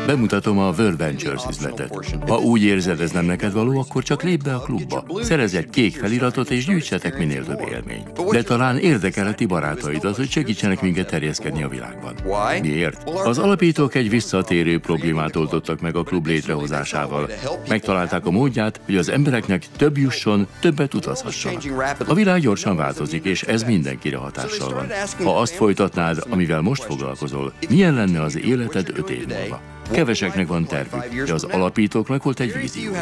Bemutatom a World Ventures üzletet. Ha úgy érzed, ez nem neked való, akkor csak lépj be a klubba. Szerezz egy kék feliratot és gyűjtsetek minél több élményt. De talán érdekel a ti barátaidat, hogy segítsenek minket terjeszkedni a világban. Miért? Az alapítók egy visszatérő problémát oldottak meg a klub létrehozásával. Megtalálták a módját, hogy az embereknek több jusson, többet utazhassanak. A világ gyorsan változik, és ez mindenkire hatással van. Ha azt folytatnád, amivel most foglalkozol, milyen lenne az életed 5 év múlva? Keveseknek van tervük, de az alapítóknak volt egy vízió.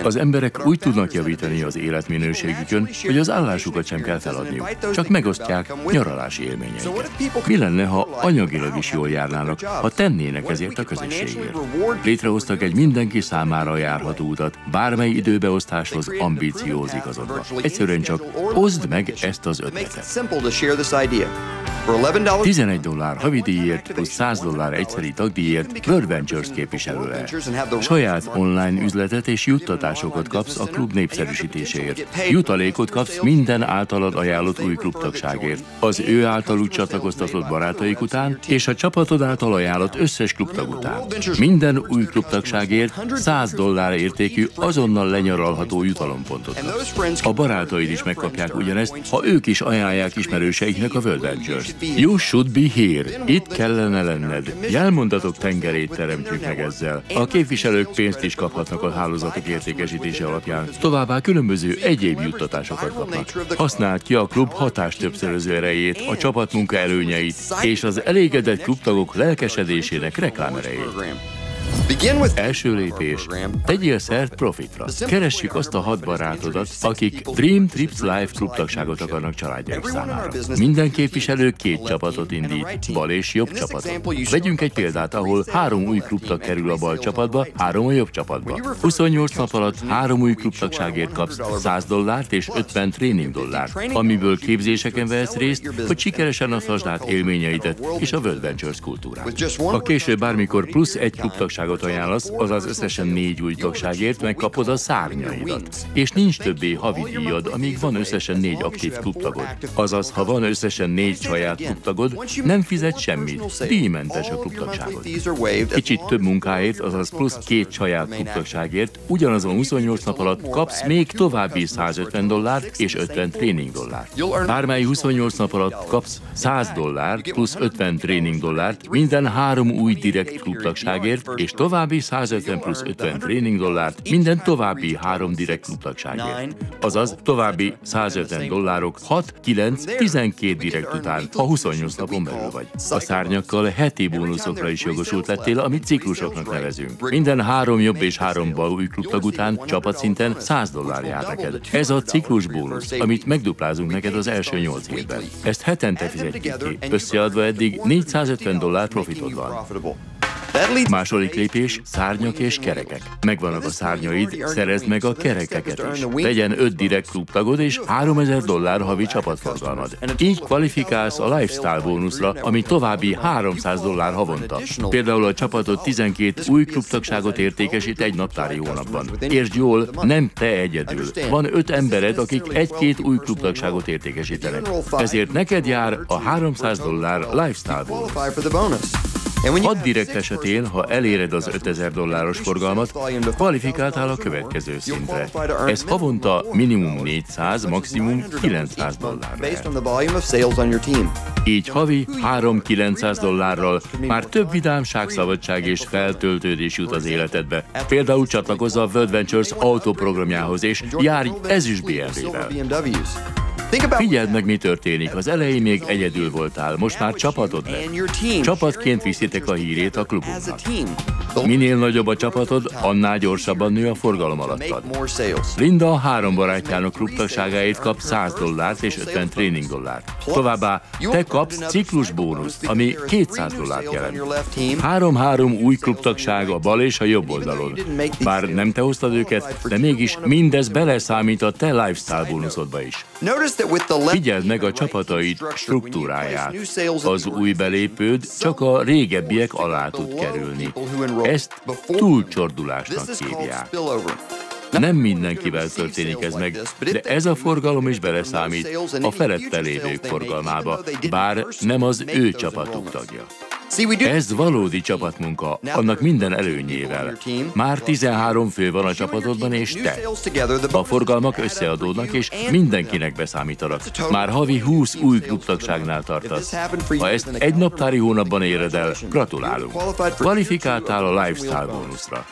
Az emberek úgy tudnak javítani az életminőségükön, hogy az állásukat sem kell feladniuk, csak megosztják nyaralási élményeiket. Mi lenne, ha anyagilag is jól járnának, ha tennének ezért a közösségért? Létrehoztak egy mindenki számára járható utat, bármely időbeosztáshoz ambícióhoz igazodva. Egyszerűen csak oszd meg ezt az ötletet. $11 havidíjért plusz $100 egyszeri tagdíjért World Ventures képviselő. Saját online üzletet és juttatásokat kapsz a klub népszerűsítéséért. Jutalékot kapsz minden általad ajánlott új klubtagságért, az ő általuk csatlakoztatott barátaik után és a csapatod által ajánlott összes klubtag után. Minden új klubtagságért $100 értékű azonnal lenyaralható jutalompontot kapsz. A barátaid is megkapják ugyanezt, ha ők is ajánlják ismerőseiknek a World Ventures. You should be here. Itt kellene lenned. Jelmondatok tengerét teremtjük meg ezzel. A képviselők pénzt is kaphatnak a hálózatok értékesítése alapján. Továbbá különböző egyéb juttatásokat kapnak. Használd ki a klub hatástöbbszöröző erejét, a csapatmunka előnyeit és az elégedett klubtagok lelkesedésének reklámerejét. Első lépés. Tegyél szert profitra. Keressük azt a 6 barátodat, akik Dream Trips Life klubtagságot akarnak családjaik számára. Minden képviselő 2 csapatot indít, bal és jobb csapatot. Vegyünk egy példát, ahol 3 új klubtag kerül a bal csapatba, 3 a jobb csapatba. 28 nap alatt 3 új klubtagságért kapsz $100 és 50 $, amiből képzéseken vehetsz részt, hogy sikeresen osztasd át élményeidet és a World Ventures kultúrát. Ha később bármikor plusz egy klubtagságot ajánlasz, azaz összesen 4 új tagságért megkapod a szárnyaidat. És nincs többé havidíjad, amíg van összesen 4 aktív klubtagod. Azaz, ha van összesen 4 saját klubtagod, nem fizet semmit, díjmentes a klubtagságod. Kicsit több munkáért, azaz plusz 2 saját klubtagságért, ugyanazon 28 nap alatt kapsz még további $150 és 50 $. Bármely 28 nap alatt kapsz $100 plusz 50 $, minden 3 új direkt klubtagságért, és további 150 plusz 50 $, minden további 3 direkt klubtagságért. Azaz további $150 6, 9, 12 direkt után, ha 28 napon belül vagy. A szárnyakkal heti bónuszokra is jogosult lettél, amit ciklusoknak nevezünk. Minden 3 jobb és 3 bal új klubtag után csapatszinten $100 jár neked. Ez a ciklus bónusz, amit megduplázunk neked az első 8 hétben. Ezt hetente fizetjük ki, összeadva eddig $450 profitod van. Második lépés, szárnyak és kerekek. Megvannak a szárnyaid, szerezd meg a kerekeket is. Legyen 5 direkt klubtagod és $3000 havi csapatforgalmad. Így kvalifikálsz a lifestyle bónuszra, ami további $300 havonta. Például a csapatod 12 új klubtagságot értékesít egy naptári hónapban. Értsd jól, nem te egyedül. Van 5 embered, akik 1-2 új klubtagságot értékesítenek. Ezért neked jár a $300 lifestyle bónusz. 6 direkt esetén, ha eléred az $5000 forgalmat, kvalifikáltál a következő szintre. Ez havonta minimum $400, maximum $900. Így havi $300-900 már több vidámság, szabadság és feltöltődés jut az életedbe. Például csatlakozz a World Ventures autóprogramjához és járj ezüst BMW-vel. Figyeld meg, mi történik. Az elején még egyedül voltál, most már csapatod lett. Csapatként viszitek a hírét a klubunknak. Minél nagyobb a csapatod, annál gyorsabban nő a forgalom alattad. Linda 3 barátjának klubtagságáért kap $100 és 50 $. Továbbá te kapsz ciklus bónuszt, ami $200 jelent. 3-3 új klubtagság a bal és a jobb oldalon. Bár nem te hoztad őket, de mégis mindez beleszámít a te lifestyle bónuszodba is. Figyeld meg a csapataid struktúráját. Az új belépőd csak a régebbiek alá tud kerülni. Ezt túlcsordulásnak hívják. Nem mindenkivel történik ez meg, de ez a forgalom is beleszámít a felette lévők forgalmába, bár nem az ő csapatuk tagja. Ez valódi csapatmunka, annak minden előnyével. Már 13 fő van a csapatodban, és te. A forgalmak összeadódnak, és mindenkinek beszámítanak. Már havi 20 új klubtagságnál tartasz. Ha ezt egy naptári hónapban éred el, gratulálunk. Kvalifikáltál a lifestyle bónuszra.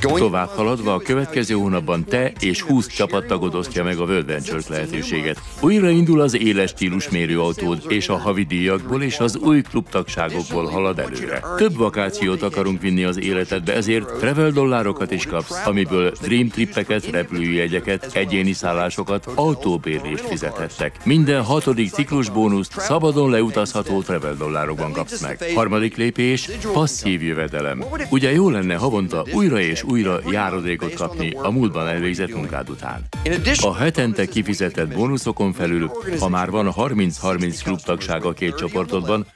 Tovább haladva a következő hónapban te és 20 csapattagod osztja meg a World Ventures lehetőséget. Újraindul az éles stílus mérőautód, és a havi díjakból és az új klubtagságokból halad előre. Több vakációt akarunk vinni az életedbe, ezért travel dollárokat is kapsz, amiből dream trippeket, repülőjegyeket, egyéni szállásokat, autóbérlést fizethettek. Minden 6. ciklus bónuszt szabadon leutazható travel dollárokban kapsz meg. Harmadik lépés, passzív jövedelem. Ugye jó lenne havonta újra és újra járadékot kapni a múltban elvégzett munkád után. A hetente kifizetett bónuszokon felül, ha már van 30-30 klubtagság a két csoportodban,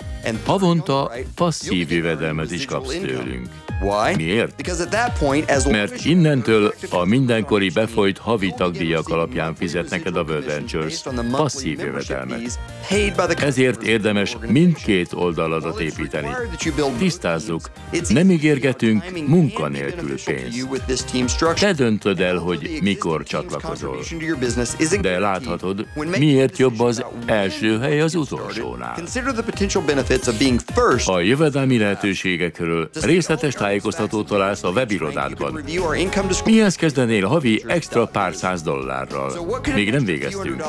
havonta passzív jövedelmet is kapsz tőlünk. Miért? Mert innentől a mindenkori befolyt havi tagdíjak alapján fizet neked a World Ventures passzív jövedelmet. Ezért érdemes mindkét oldaladat építeni. Tisztázzuk, nem ígérgetünk munkanélkül pénzt. Te döntöd el, hogy mikor csatlakozol. De láthatod, miért jobb az első hely az utolsónál. A jövedelmi lehetőségekről részletes tájékoztatót találsz a webirodádban. Mihez kezdenél havi extra pár $100? Még nem végeztünk.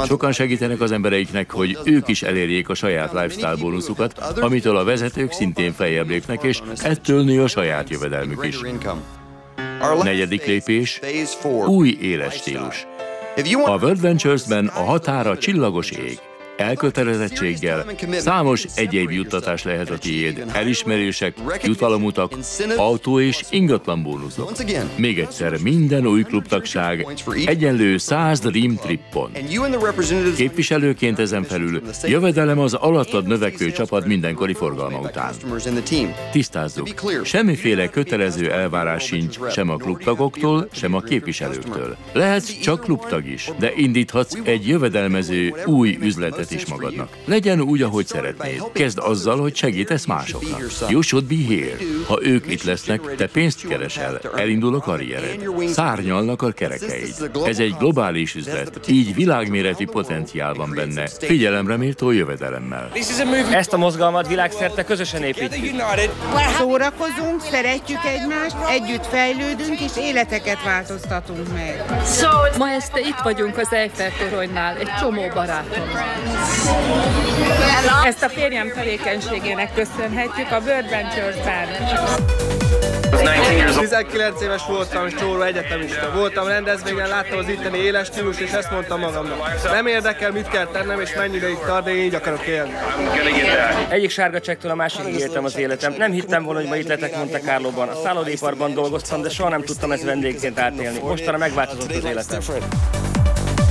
Sokan segítenek az embereiknek, hogy ők is elérjék a saját lifestyle bónuszukat, amitől a vezetők szintén feljebb lépnek, és ettől nő a saját jövedelmük is. Negyedik lépés, új éles stílus. A World Ventures-ben a határa csillagos ég. Elkötelezettséggel számos egyéb juttatás lehet a tiéd, elismerések, jutalomutak, autó és ingatlan bónuszok. Még egyszer, minden új klubtagság egyenlő 100 Dream Trip-pont. Képviselőként ezen felül jövedelem az alattad növekvő csapat mindenkori forgalma után. Tisztázzuk, semmiféle kötelező elvárás sincs sem a klubtagoktól, sem a képviselőktől. Lehetsz csak klubtag is, de indíthatsz egy jövedelmező új üzletet is magadnak. Legyen úgy, ahogy szeretnéd. Kezd azzal, hogy segítesz másoknak. You should be here. Ha ők itt lesznek, te pénzt keresel. Elindul a karriered. Szárnyalnak a kerekeid. Ez egy globális üzlet, így világméretű potenciál van benne. Figyelemre méltó jövedelemmel. Ezt a mozgalmat világszerte közösen építjük. Szórakozunk, szeretjük egymást, együtt fejlődünk és életeket változtatunk meg. Ma este itt vagyunk az Eiffel-toronynál, egy csomó barátommal. Ezt a férjem tevékenységének köszönhetjük a World Ventures-ben. 19 éves voltam, csóró egyetemista. Voltam rendezvényen, láttam az itteni éles stílus, és ezt mondtam magamnak. Nem érdekel, mit kell tennem, és mennyi ideig tart, de én így akarok élni. Egyik sárga csektől a másikig éltem az életem. Nem hittem volna, hogy ma itt lehetek Monte Carlóban. A szállodaiparban dolgoztam, de soha nem tudtam ezt vendégként átélni. Mostanra megváltozott az életem.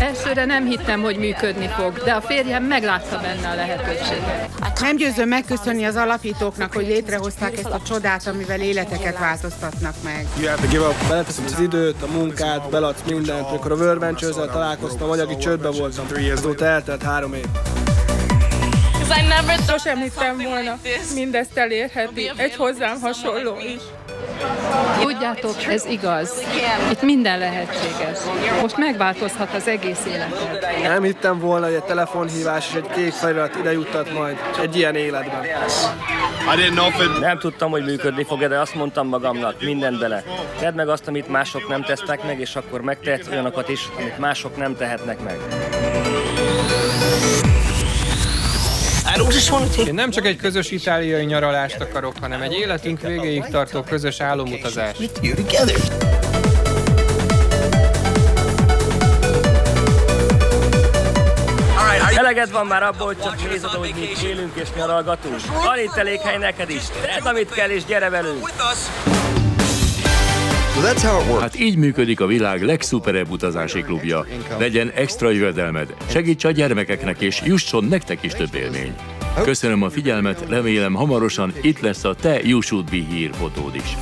Elsőre nem hittem, hogy működni fog, de a férjem meglátta benne a lehetőséget. Nem győzöm megköszönni az alapítóknak, hogy létrehozták ezt a csodát, amivel életeket változtatnak meg. Beleteszem az időt, a munkát, beladsz mindent. Amikor a World Ventures-el találkoztam, anyagi csődbe voltam. Azóta eltelt 3 év. Sosem hittem volna, mindezt elérheti egy hozzám hasonló is. Tudjátok, ez igaz. Itt minden lehetséges. Most megváltozhat az egész életed. Nem hittem volna, hogy egy telefonhívás és egy kék felirat ide juttat majd egy ilyen életben. Nem tudtam, hogy működni fog, de azt mondtam magamnak, mindent bele. Tedd meg azt, amit mások nem tesznek meg, és akkor megtehetsz olyanokat is, amit mások nem tehetnek meg. Én nem csak egy közös itáliai nyaralást akarok, hanem egy életünk végéig tartó közös álomutazást. Eleged van már abból, hogy csak nézed, hogy mi élünk és nyaralgatunk. Van itt elég hely neked is. Tedd, amit kell, és gyere velünk! Hát így működik a világ legszuperebb utazási klubja. Legyen extra jövedelmed, segíts a gyermekeknek, és jusson nektek is több élmény. Köszönöm a figyelmet, remélem hamarosan itt lesz a te You Should Be Here fotód is.